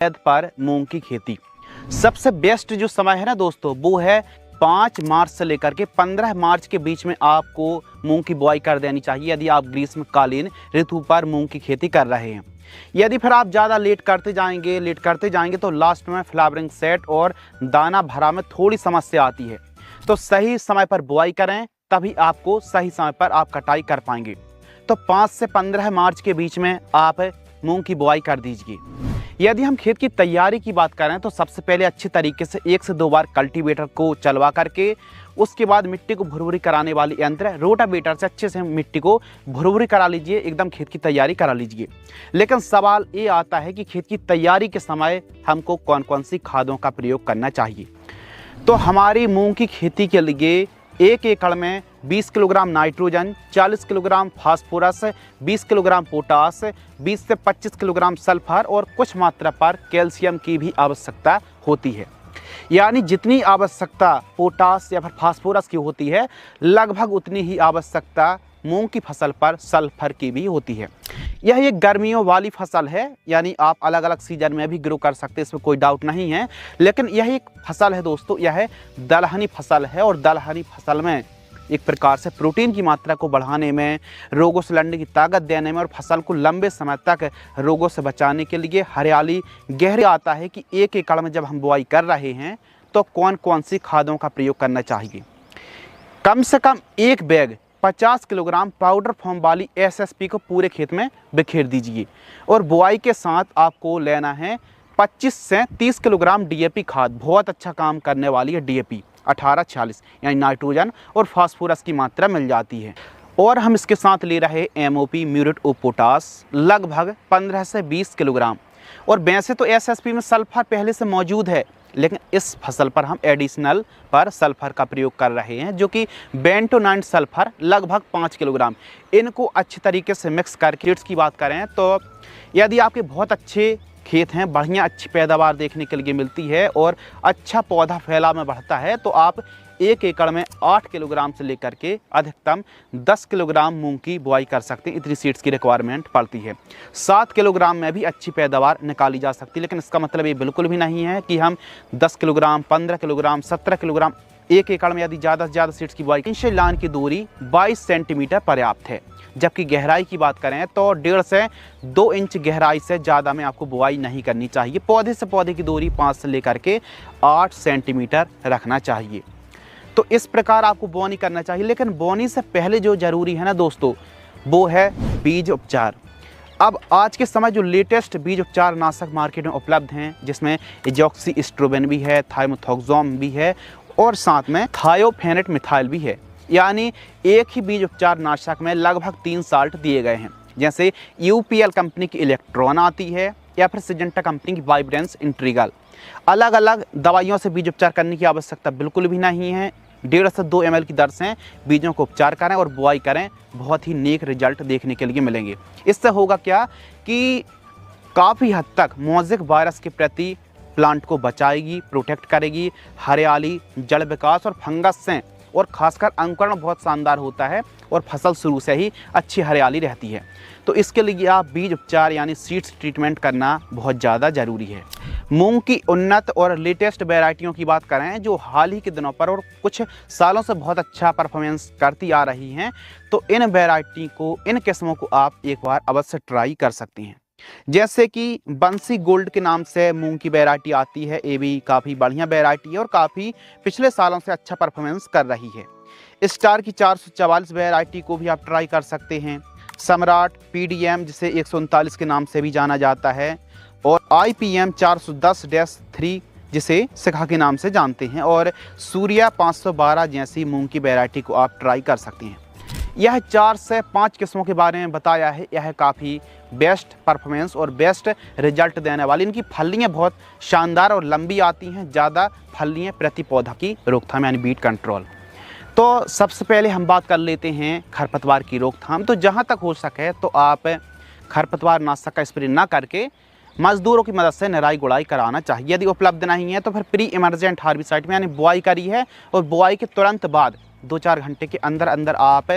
पर मूंग की खेती सबसे बेस्ट जो समय है ना दोस्तों, वो है 5 मार्च से लेकर के 15 मार्च के बीच में आपको मूंग की बुआई कर देनी चाहिए यदि आप ग्रीष्मकालीन ऋतु पर मूंग की खेती कर रहे हैं। यदि फिर आप ज़्यादा लेट करते जाएंगे तो लास्ट में फ्लावरिंग सेट और दाना भरा में थोड़ी समस्या आती है। तो सही समय पर बुआई करें, तभी आपको सही समय पर आप कटाई कर पाएंगे। तो 5 से 15 मार्च के बीच में आप मूंग की बुआई कर दीजिए। यदि हम खेत की तैयारी की बात करें तो सबसे पहले अच्छी तरीके से 1 से 2 बार कल्टीवेटर को चलवा करके उसके बाद मिट्टी को भुरभुरी कराने वाली यंत्र रोटावेटर से अच्छे से मिट्टी को भुरभुरी करा लीजिए, एकदम खेत की तैयारी करा लीजिए। लेकिन सवाल ये आता है कि खेत की तैयारी के समय हमको कौन कौन सी खादों का प्रयोग करना चाहिए। तो हमारी मूंग की खेती के लिए 1 एकड़ में 20 kilogram nitrogen, 40 kilogram phosphorus, 20 kilogram potash, 20 से 25 किलोग्राम सल्फर और कुछ मात्रा पर कैल्शियम की भी आवश्यकता होती है। यानी जितनी आवश्यकता पोटास या फिर फास्फोरस की होती है, लगभग उतनी ही आवश्यकता मूंग की फसल पर सल्फर की भी होती है। यह एक गर्मियों वाली फसल है, यानी आप अलग अलग सीजन में भी ग्रो कर सकते हैं, इसमें कोई डाउट नहीं है। लेकिन यह एक फसल है दोस्तों, यह दलहनी फसल है और दलहनी फसल में एक प्रकार से प्रोटीन की मात्रा को बढ़ाने में, रोगों से लड़ने की ताकत देने में और फसल को लंबे समय तक रोगों से बचाने के लिए हरियाली गहरे आता है कि 1 एकड़ में जब हम बुआई कर रहे हैं तो कौन कौन सी खादों का प्रयोग करना चाहिए। कम से कम 1 बैग 50 किलोग्राम पाउडर फॉर्म वाली एसएसपी को पूरे खेत में बिखेर दीजिए और बुआई के साथ आपको लेना है 25 से 30 किलोग्राम डीएपी खाद। बहुत अच्छा काम करने वाली है डीएपी 18-46, यानी नाइट्रोजन और फास्फोरस की मात्रा मिल जाती है। और हम इसके साथ ले रहे एमओपी म्यूरेट ऑफ पोटास लगभग 15 से 20 किलोग्राम। और वैसे तो एसएसपी में सल्फर पहले से मौजूद है, लेकिन इस फसल पर हम एडिशनल पर सल्फर का प्रयोग कर रहे हैं, जो कि बेंटोनाइट सल्फर लगभग 5 किलोग्राम। इनको अच्छे तरीके से मिक्स करके सीड्स की बात करें तो यदि आपके बहुत अच्छे खेत हैं, बढ़िया अच्छी पैदावार देखने के लिए मिलती है और अच्छा पौधा फैला में बढ़ता है, तो आप 1 एकड़ में 8 किलोग्राम से लेकर के अधिकतम 10 किलोग्राम मूंग की बुआई कर सकते हैं। इतनी सीड्स की रिक्वायरमेंट पड़ती है। 7 किलोग्राम में भी अच्छी पैदावार निकाली जा सकती है। लेकिन इसका मतलब ये बिल्कुल भी नहीं है कि हम 10 किलोग्राम, 15 किलोग्राम, 17 किलोग्राम 1 एकड़ में यदि ज़्यादा से ज़्यादा सीड्स की बुआई। इंशे लाइन की दूरी 22 सेंटीमीटर पर्याप्त है। जबकि गहराई की बात करें तो 1.5 से 2 इंच गहराई से ज़्यादा में आपको बुआई नहीं करनी चाहिए। पौधे से पौधे की दूरी 5 से लेकर के 8 सेंटीमीटर रखना चाहिए। तो इस प्रकार आपको बोनी करना चाहिए। लेकिन बोनी से पहले जो ज़रूरी है ना दोस्तों, वो है बीज उपचार। अब आज के समय जो लेटेस्ट बीज उपचार नाशक मार्केट में उपलब्ध हैं, जिसमें एजॉक्सीस्ट्रोबिन भी है, थाइमोथोक्सोम भी है और साथ में थायोफेनेट मिथाइल भी है। यानी एक ही बीज उपचार नाशक में लगभग 3 साल्ट दिए गए हैं। जैसे यूपीएल कंपनी की इलेक्ट्रॉन आती है या फिर सिजेंटा कंपनी की वाइब्रेंस इंट्रीगल। अलग अलग दवाइयों से बीज उपचार करने की आवश्यकता बिल्कुल भी नहीं है। 1.5 से 2 ml की दर से बीजों को उपचार करें और बुआई करें, बहुत ही नेक रिजल्ट देखने के लिए मिलेंगे। इससे होगा क्या कि काफ़ी हद तक मोज़ेक वायरस के प्रति प्लांट को बचाएगी, प्रोटेक्ट करेगी। हरियाली, जड़ विकास और फंगस से और खासकर अंकुरण बहुत शानदार होता है और फसल शुरू से ही अच्छी हरियाली रहती है। तो इसके लिए आप बीज उपचार यानी सीड्स ट्रीटमेंट करना बहुत ज़्यादा ज़रूरी है। मूंग की उन्नत और लेटेस्ट वैरायटियों की बात करें जो हाल ही के दिनों पर और कुछ सालों से बहुत अच्छा परफॉर्मेंस करती आ रही हैं, तो इन वैरायटी को, इन किस्मों को आप एक बार अवश्य ट्राई कर सकती हैं। जैसे कि बंसी गोल्ड के नाम से मूंग की वैरायटी आती है। ये भी काफ़ी बढ़िया वैरायटी है और काफ़ी पिछले सालों से अच्छा परफॉर्मेंस कर रही है। स्टार की 444 वैरायटी को भी आप ट्राई कर सकते हैं। सम्राट पीडीएम, जिसे 139 के नाम से भी जाना जाता है, और आईपीएम 410-3 जिसे सिखा के नाम से जानते हैं, और सूर्या 512 जैसी मूंग की वैरायटी को आप ट्राई कर सकते हैं। यह 4 से 5 किस्मों के बारे में बताया है। यह काफ़ी बेस्ट परफॉर्मेंस और बेस्ट रिजल्ट देने वाली। इनकी फलियाँ बहुत शानदार और लंबी आती हैं। ज़्यादा फलियाँ प्रति पौधा की रोकथाम यानी बीट कंट्रोल। तो सबसे पहले हम बात कर लेते हैं खरपतवार की रोकथाम। तो जहाँ तक हो सके तो आप खरपतवार नाशक का स्प्रे ना करके मजदूरों की मदद से निराई गुड़ाई कराना चाहिए। यदि उपलब्ध नहीं है तो फिर प्री इमरजेंट हार्बिसाइड में यानी बुआई करी है और बुआई के तुरंत बाद 2-4 घंटे के अंदर अंदर आप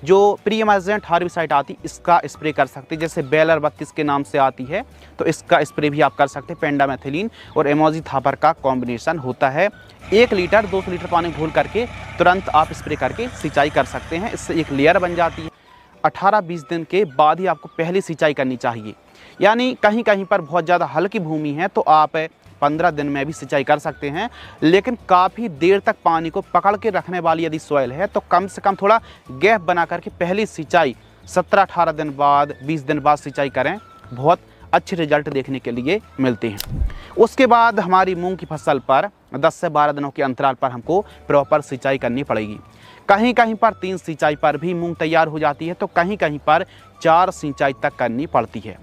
जो प्रीएमर्जेंट हार्बिसाइड आती इसका स्प्रे कर सकते हैं, जैसे बेलर 32 के नाम से आती है, तो इसका स्प्रे भी आप कर सकते हैं। पेंडामेथिलीन और एमोक्सिथापर का कॉम्बिनेशन होता है। 1 लीटर 200 लीटर पानी घोल करके तुरंत आप स्प्रे करके सिंचाई कर सकते हैं। इससे एक लेयर बन जाती है। 18-20 दिन के बाद ही आपको पहली सिंचाई करनी चाहिए। यानी कहीं कहीं पर बहुत ज़्यादा हल्की भूमि है तो आप 15 दिन में भी सिंचाई कर सकते हैं, लेकिन काफ़ी देर तक पानी को पकड़ के रखने वाली यदि सॉइल है तो कम से कम थोड़ा गैप बना करके पहली सिंचाई 17-18 दिन बाद 20 दिन बाद सिंचाई करें, बहुत अच्छे रिजल्ट देखने के लिए मिलते हैं। उसके बाद हमारी मूंग की फसल पर 10 से 12 दिनों के अंतराल पर हमको प्रॉपर सिंचाई करनी पड़ेगी। कहीं कहीं पर 3 सिंचाई पर भी मूंग तैयार हो जाती है तो कहीं कहीं पर 4 सिंचाई तक करनी पड़ती है।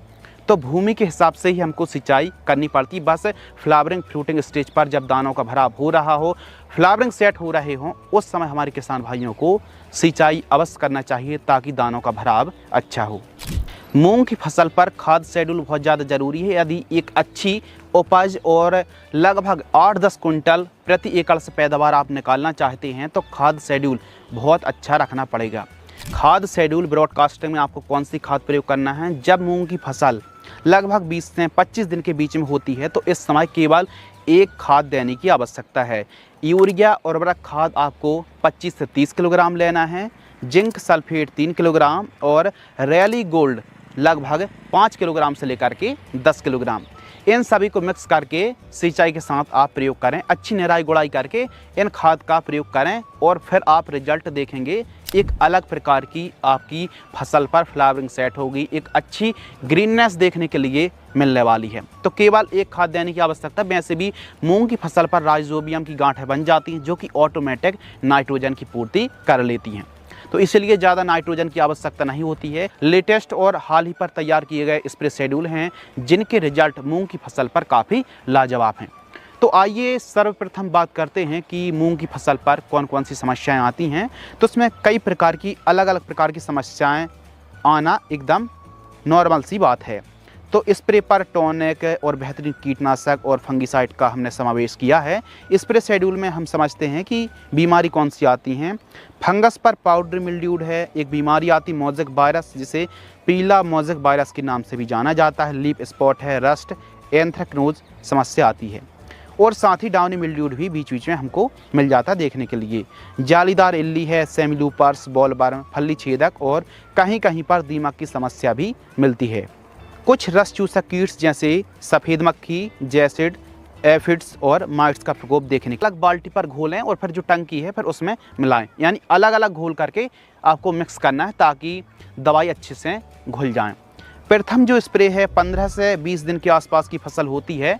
तो भूमि के हिसाब से ही हमको सिंचाई करनी पड़ती है। बस फ्लावरिंग फ्रूटिंग स्टेज पर जब दानों का भराव हो रहा हो, फ्लावरिंग सेट हो रहे हों, उस समय हमारे किसान भाइयों को सिंचाई अवश्य करना चाहिए ताकि दानों का भराव अच्छा हो। मूंग की फसल पर खाद शेड्यूल बहुत ज़्यादा ज़रूरी है। यदि एक अच्छी उपज और लगभग 8-10 कुंटल प्रति एकड़ से पैदावार आप निकालना चाहते हैं तो खाद शेड्यूल बहुत अच्छा रखना पड़ेगा। खाद शेड्यूल ब्रॉडकास्टिंग में आपको कौन सी खाद प्रयोग करना है, जब मूंग की फसल लगभग 20 से 25 दिन के बीच में होती है तो इस समय केवल एक खाद देने की आवश्यकता है। यूरिया उर्वरक खाद आपको 25 से 30 किलोग्राम लेना है, जिंक सल्फेट 3 किलोग्राम और रैली गोल्ड लगभग 5 किलोग्राम से लेकर के 10 किलोग्राम, इन सभी को मिक्स करके सिंचाई के साथ आप प्रयोग करें। अच्छी निराई गुड़ाई करके इन खाद का प्रयोग करें और फिर आप रिजल्ट देखेंगे। एक अलग प्रकार की आपकी फसल पर फ्लावरिंग सेट होगी, एक अच्छी ग्रीननेस देखने के लिए मिलने वाली है। तो केवल एक खाद देने की आवश्यकता। वैसे भी मूंग की फसल पर राइजोबियम की गांठें बन जाती हैं जो कि ऑटोमेटिक नाइट्रोजन की पूर्ति कर लेती हैं, तो इसलिए ज़्यादा नाइट्रोजन की आवश्यकता नहीं होती है। लेटेस्ट और हाल ही पर तैयार किए गए स्प्रे शेड्यूल हैं जिनके रिजल्ट मूंग की फसल पर काफ़ी लाजवाब हैं। तो आइए सर्वप्रथम बात करते हैं कि मूंग की फसल पर कौन कौन सी समस्याएं आती हैं। तो इसमें कई प्रकार की अलग अलग प्रकार की समस्याएं आना एकदम नॉर्मल सी बात है। तो स्प्रे पर टॉनिक और बेहतरीन कीटनाशक और फंगिसाइड का हमने समावेश किया है। स्प्रे शेड्यूल में हम समझते हैं कि बीमारी कौन सी आती हैं। फंगस पर पाउडर मिल्ड्यूड है, एक बीमारी आती मोज़ेक वायरस जिसे पीला मोज़ेक वायरस के नाम से भी जाना जाता है। लीफ स्पॉट है, रस्ट, एंथ्रेक्नोज समस्या आती है और साथ ही डाउनी मिल्ड्यूड भी बीच बीच में हमको मिल जाता है देखने के लिए। जालीदार इल्ली है, सेमिलूपर्स, बॉलवर्म, फली छेदक और कहीं कहीं पर दीमक की समस्या भी मिलती है। कुछ रस चूसक कीट्स जैसे सफ़ेद मक्खी, जैसिड, एफिड्स और माइट्स का प्रकोप देखने के अलग बाल्टी पर घोलें और फिर जो टंकी है फिर उसमें मिलाएं। यानी अलग अलग घोल करके आपको मिक्स करना है ताकि दवाई अच्छे से घुल जाएं। प्रथम जो स्प्रे है 15 से 20 दिन के आसपास की फसल होती है,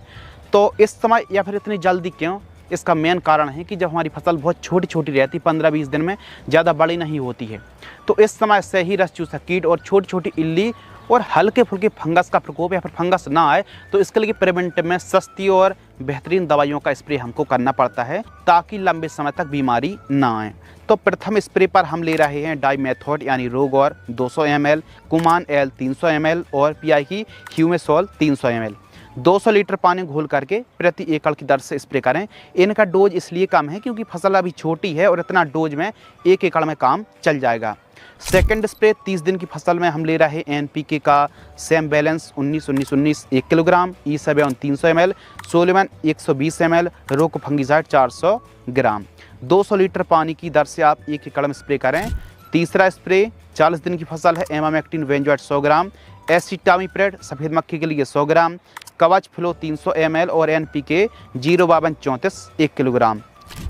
तो इस समय या फिर इतनी जल्दी क्यों? इसका मेन कारण है कि जब हमारी फसल बहुत छोटी छोटी रहती, 15-20 दिन में ज़्यादा बड़ी नहीं होती है, तो इस समय से ही रस चूसक कीट और छोटी छोटी इल्ली और हल्के फुल्के फंगस का प्रकोप या फिर फंगस ना आए, तो इसके लिए प्रिवेंटिव में सस्ती और बेहतरीन दवाइयों का स्प्रे हमको करना पड़ता है ताकि लंबे समय तक बीमारी ना आए। तो प्रथम स्प्रे पर हम ले रहे हैं डाइमेथोड यानी रोगौर 200 ml, कुमान एल 300 ml और पीआई की ह्यूमेसोल 300 ml 200 लीटर पानी घोल करके प्रति एकड़ की दर से स्प्रे करें। इनका डोज इसलिए कम है क्योंकि फसल अभी छोटी है और इतना डोज में 1 एकड़ में काम चल जाएगा। सेकंड स्प्रे 30 दिन की फसल में हम ले रहे हैं एनपीके का सेम बैलेंस 19-19-19 1 किलोग्राम, ई7 300 ml, सोलेमन 120 ml, रोको फंगिसाइड 400 ग्राम 200 लीटर पानी की दर से आप 1 एकड़ में स्प्रे करें। तीसरा स्प्रे 40 दिन की फसल है एमामेक्टिन वेंजॉइट 100 ग्राम, एसिटामिप्रेड सफ़ेद मक्खी के लिए 100 ग्राम, कवच फ्लो 300 ml और एनपीके 052-34 1 किलोग्राम।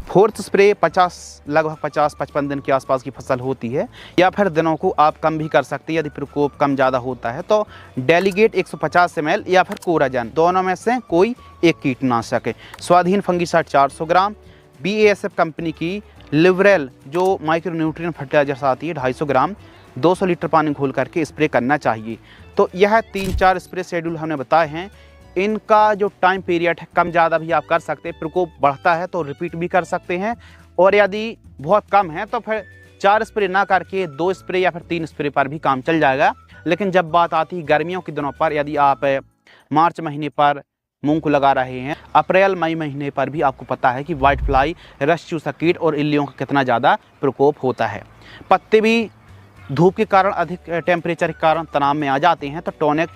फोर्थ स्प्रे लगभग 50-55 दिन के आसपास की फसल होती है या फिर दिनों को आप कम भी कर सकते हैं। यदि प्रकोप कम ज़्यादा होता है तो डेलीगेट 150 ml या फिर कोराजन, दोनों में से कोई एक कीटनाशक है। स्वाधीन फंगिसाइड 400 ग्राम, BASF कंपनी की लिवरेल जो माइक्रोन्यूट्रिएंट फर्टिलाइजर्स आती है 250 ग्राम 200 लीटर पानी घोल करके स्प्रे करना चाहिए। तो यह 3-4 स्प्रे शेड्यूल हमने बताए हैं। इनका जो टाइम पीरियड है कम ज़्यादा भी आप कर सकते हैं। प्रकोप बढ़ता है तो रिपीट भी कर सकते हैं और यदि बहुत कम है तो फिर 4 स्प्रे ना करके 2 स्प्रे या फिर 3 स्प्रे पर भी काम चल जाएगा। लेकिन जब बात आती है गर्मियों के दिनों पर, यदि आप मार्च महीने पर मूंग को लगा रहे हैं, अप्रैल मई महीने पर भी आपको पता है कि वाइट फ्लाई, रस चूसक कीट और इल्लियों का कितना ज़्यादा प्रकोप होता है। पत्ते भी धूप के कारण, अधिक टेम्परेचर के कारण तनाव में आ जाते हैं, तो टॉनिक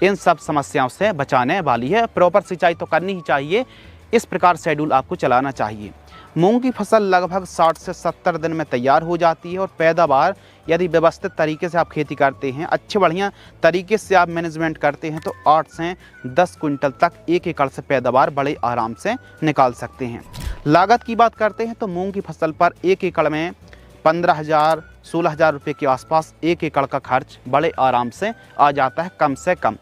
इन सब समस्याओं से बचाने वाली है। प्रॉपर सिंचाई तो करनी ही चाहिए, इस प्रकार शेड्यूल आपको चलाना चाहिए। मूंग की फसल लगभग 60 से 70 दिन में तैयार हो जाती है और पैदावार यदि व्यवस्थित तरीके से आप खेती करते हैं, अच्छे बढ़िया तरीके से आप मैनेजमेंट करते हैं, तो 8 से 10 क्विंटल तक 1 एकड़ से पैदावार बड़े आराम से निकाल सकते हैं। लागत की बात करते हैं तो मूंग की फसल पर 1 एकड़ में 15,000-16,000 रुपये के आसपास 1 एकड़ का खर्च बड़े आराम से आ जाता है, कम से कम।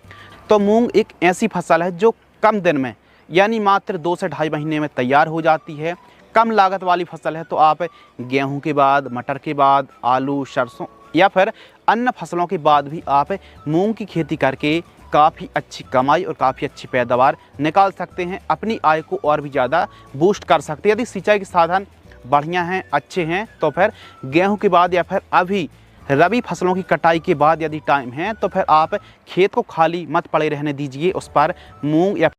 तो मूंग एक ऐसी फसल है जो कम दिन में यानी मात्र 2 से ढाई महीने में तैयार हो जाती है। कम लागत वाली फसल है, तो आप गेहूं के बाद, मटर के बाद, आलू, सरसों या फिर अन्य फसलों के बाद भी आप मूंग की खेती करके काफ़ी अच्छी कमाई और काफ़ी अच्छी पैदावार निकाल सकते हैं, अपनी आय को और भी ज़्यादा बूस्ट कर सकते हैं। यदि सिंचाई के साधन बढ़िया हैं, अच्छे हैं, तो फिर गेहूं के बाद या फिर अभी रबी फसलों की कटाई के बाद यदि टाइम है, तो फिर आप खेत को खाली मत पड़े रहने दीजिए, उस पर मूंग या